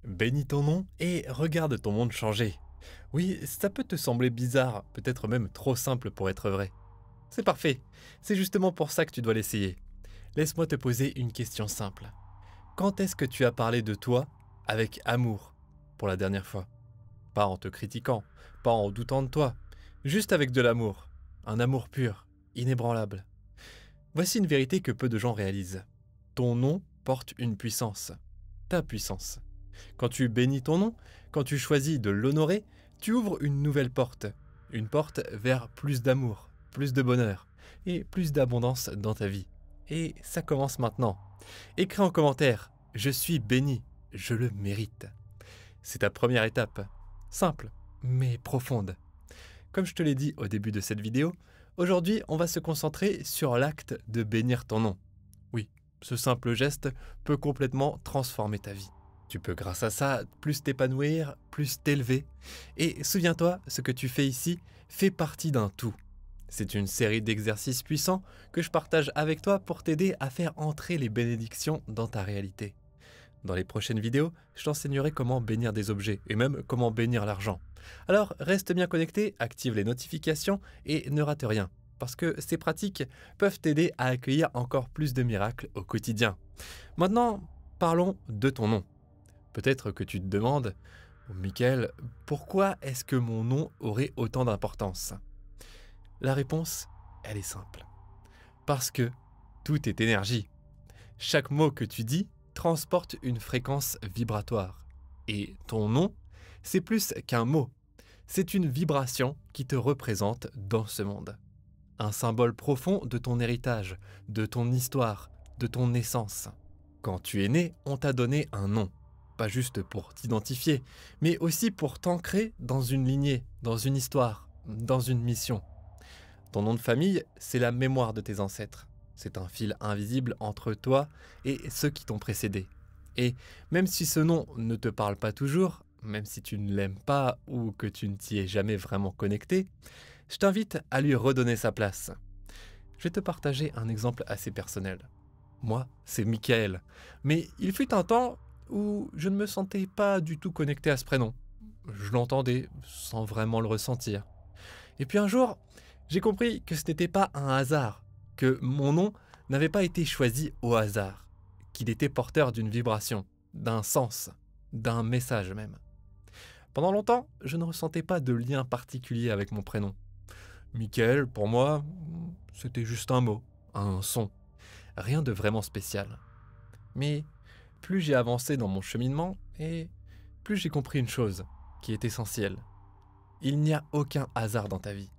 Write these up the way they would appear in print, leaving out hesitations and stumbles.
Bénis ton nom et regarde ton monde changer. Oui, ça peut te sembler bizarre, peut-être même trop simple pour être vrai. C'est parfait, c'est justement pour ça que tu dois l'essayer. Laisse-moi te poser une question simple. Quand est-ce que tu as parlé de toi avec amour pour la dernière fois? Pas en te critiquant, pas en doutant de toi, juste avec de l'amour. Un amour pur, inébranlable. Voici une vérité que peu de gens réalisent. Ton nom porte une puissance. Ta puissance. Quand tu bénis ton nom, quand tu choisis de l'honorer, tu ouvres une nouvelle porte. Une porte vers plus d'amour, plus de bonheur et plus d'abondance dans ta vie. Et ça commence maintenant. Écris en commentaire, je suis béni, je le mérite. C'est ta première étape. Simple, mais profonde. Comme je te l'ai dit au début de cette vidéo, aujourd'hui on va se concentrer sur l'acte de bénir ton nom. Oui, ce simple geste peut complètement transformer ta vie. Tu peux grâce à ça plus t'épanouir, plus t'élever. Et souviens-toi, ce que tu fais ici fait partie d'un tout. C'est une série d'exercices puissants que je partage avec toi pour t'aider à faire entrer les bénédictions dans ta réalité. Dans les prochaines vidéos, je t'enseignerai comment bénir des objets et même comment bénir l'argent. Alors reste bien connecté, active les notifications et ne rate rien, parce que ces pratiques peuvent t'aider à accueillir encore plus de miracles au quotidien. Maintenant, parlons de ton nom. Peut-être que tu te demandes, oh, Michael, pourquoi est-ce que mon nom aurait autant d'importance? La réponse, elle est simple. Parce que tout est énergie. Chaque mot que tu dis transporte une fréquence vibratoire. Et ton nom, c'est plus qu'un mot. C'est une vibration qui te représente dans ce monde. Un symbole profond de ton héritage, de ton histoire, de ton naissance. Quand tu es né, on t'a donné un nom. Pas juste pour t'identifier, mais aussi pour t'ancrer dans une lignée, dans une histoire, dans une mission. Ton nom de famille, c'est la mémoire de tes ancêtres. C'est un fil invisible entre toi et ceux qui t'ont précédé. Et même si ce nom ne te parle pas toujours, même si tu ne l'aimes pas ou que tu ne t'y es jamais vraiment connecté, je t'invite à lui redonner sa place. Je vais te partager un exemple assez personnel. Moi, c'est Michael. Mais il fut un temps où je ne me sentais pas du tout connecté à ce prénom. Je l'entendais sans vraiment le ressentir. Et puis un jour, j'ai compris que ce n'était pas un hasard, que mon nom n'avait pas été choisi au hasard, qu'il était porteur d'une vibration, d'un sens, d'un message même. Pendant longtemps, je ne ressentais pas de lien particulier avec mon prénom. Michael, pour moi, c'était juste un mot, un son, rien de vraiment spécial. Mais plus j'ai avancé dans mon cheminement, et plus j'ai compris une chose qui est essentielle. Il n'y a aucun hasard dans ta vie.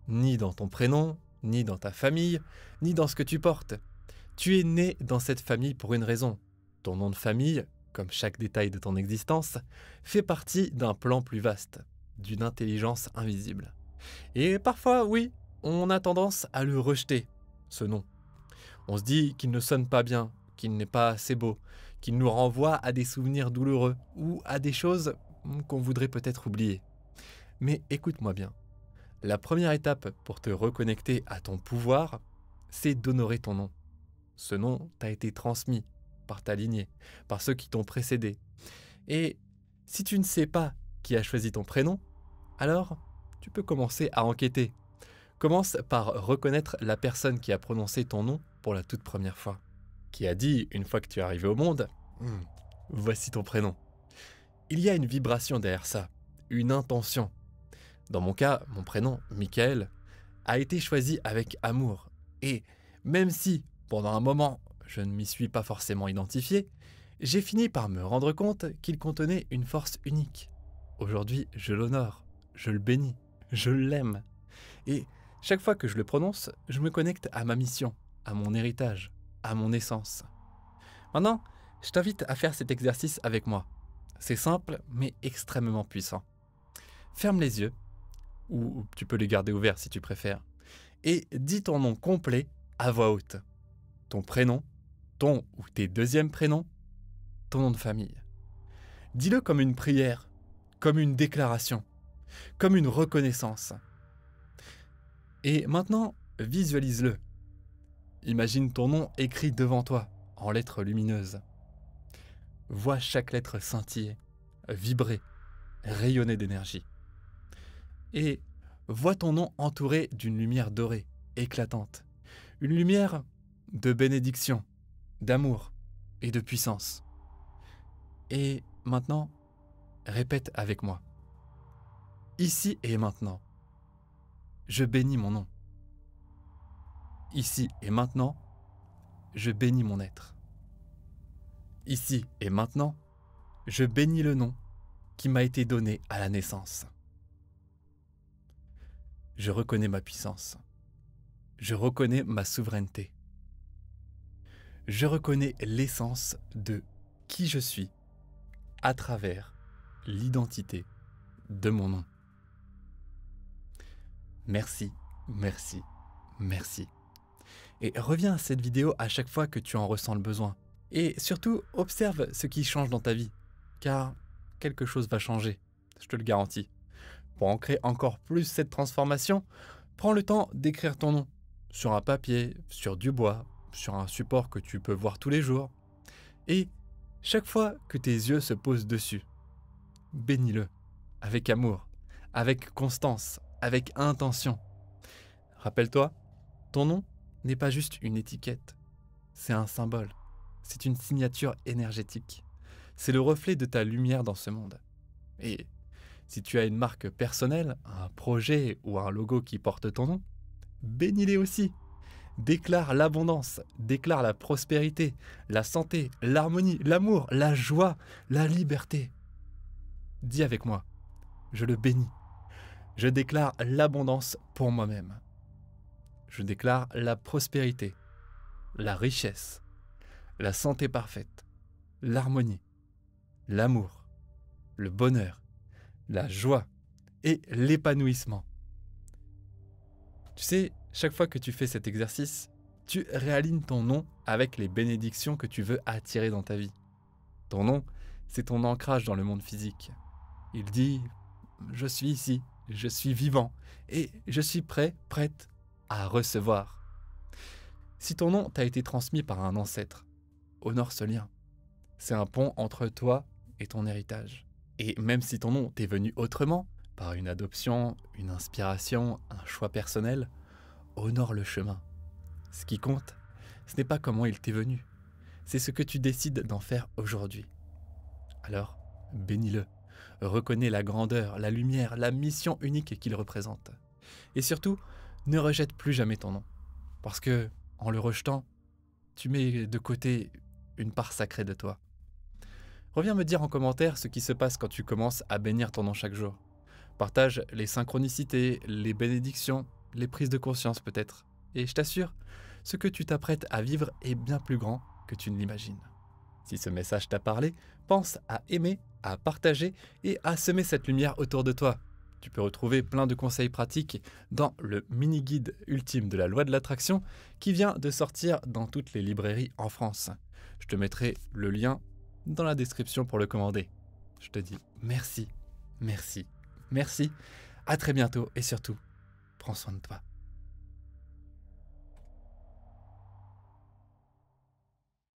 Ni dans ton prénom, ni dans ta famille, ni dans ce que tu portes. Tu es né dans cette famille pour une raison. Ton nom de famille, comme chaque détail de ton existence, fait partie d'un plan plus vaste, d'une intelligence invisible. Et parfois, oui, on a tendance à le rejeter, ce nom. On se dit qu'il ne sonne pas bien, qu'il n'est pas assez beau, qu'il nous renvoie à des souvenirs douloureux ou à des choses qu'on voudrait peut-être oublier. Mais écoute-moi bien. La première étape pour te reconnecter à ton pouvoir, c'est d'honorer ton nom. Ce nom t'a été transmis par ta lignée, par ceux qui t'ont précédé. Et si tu ne sais pas qui a choisi ton prénom, alors tu peux commencer à enquêter. Commence par reconnaître la personne qui a prononcé ton nom pour la toute première fois. Qui a dit, une fois que tu es arrivé au monde, voici ton prénom. Il y a une vibration derrière ça, une intention. Dans mon cas, mon prénom, Michael, a été choisi avec amour. Et même si, pendant un moment, je ne m'y suis pas forcément identifié, j'ai fini par me rendre compte qu'il contenait une force unique. Aujourd'hui, je l'honore, je le bénis, je l'aime. Et chaque fois que je le prononce, je me connecte à ma mission, à mon héritage, à mon essence. Maintenant, je t'invite à faire cet exercice avec moi. C'est simple, mais extrêmement puissant. Ferme les yeux, ou tu peux les garder ouverts si tu préfères, et dis ton nom complet à voix haute. Ton prénom, ton ou tes deuxièmes prénoms, ton nom de famille. Dis-le comme une prière, comme une déclaration, comme une reconnaissance. Et maintenant, visualise-le. Imagine ton nom écrit devant toi, en lettres lumineuses. Vois chaque lettre scintiller. vibrer, rayonner d'énergie. Et vois ton nom entouré d'une lumière dorée, éclatante. Une lumière de bénédiction, d'amour et de puissance. Et maintenant, répète avec moi. Ici et maintenant, je bénis mon nom. Ici et maintenant, je bénis mon être. Ici et maintenant, je bénis le nom qui m'a été donné à la naissance. Je reconnais ma puissance. Je reconnais ma souveraineté. Je reconnais l'essence de qui je suis à travers l'identité de mon nom. Merci, merci, merci. Et reviens à cette vidéo à chaque fois que tu en ressens le besoin. Et surtout, observe ce qui change dans ta vie, car quelque chose va changer, je te le garantis. Pour ancrer encore plus cette transformation, prends le temps d'écrire ton nom sur un papier, sur du bois, sur un support que tu peux voir tous les jours. Et chaque fois que tes yeux se posent dessus, bénis-le avec amour, avec constance, avec intention. Rappelle-toi, ton nom n'est pas juste une étiquette, c'est un symbole, c'est une signature énergétique. C'est le reflet de ta lumière dans ce monde. Et si tu as une marque personnelle, un projet ou un logo qui porte ton nom, bénis-les aussi. Déclare l'abondance, déclare la prospérité, la santé, l'harmonie, l'amour, la joie, la liberté. Dis avec moi, je le bénis. Je déclare l'abondance pour moi-même. Je déclare la prospérité, la richesse, la santé parfaite, l'harmonie, l'amour, le bonheur, la joie et l'épanouissement. Tu sais, chaque fois que tu fais cet exercice, tu réalignes ton nom avec les bénédictions que tu veux attirer dans ta vie. Ton nom, c'est ton ancrage dans le monde physique. Il dit « Je suis ici, je suis vivant et je suis prête à recevoir ». Si ton nom t'a été transmis par un ancêtre, honore ce lien. C'est un pont entre toi et ton héritage. Et même si ton nom t'est venu autrement, par une adoption, une inspiration, un choix personnel, honore le chemin. Ce qui compte, ce n'est pas comment il t'est venu, c'est ce que tu décides d'en faire aujourd'hui. Alors, bénis-le, reconnais la grandeur, la lumière, la mission unique qu'il représente. Et surtout, ne rejette plus jamais ton nom, parce que, en le rejetant, tu mets de côté une part sacrée de toi. Reviens me dire en commentaire ce qui se passe quand tu commences à bénir ton nom chaque jour. Partage les synchronicités, les bénédictions, les prises de conscience peut-être. Et je t'assure, ce que tu t'apprêtes à vivre est bien plus grand que tu ne l'imagines. Si ce message t'a parlé, pense à aimer, à partager et à semer cette lumière autour de toi. Tu peux retrouver plein de conseils pratiques dans le mini-guide ultime de la loi de l'attraction qui vient de sortir dans toutes les librairies en France. Je te mettrai le lien dans la description pour le commander. Je te dis merci, merci, merci. À très bientôt et surtout, prends soin de toi.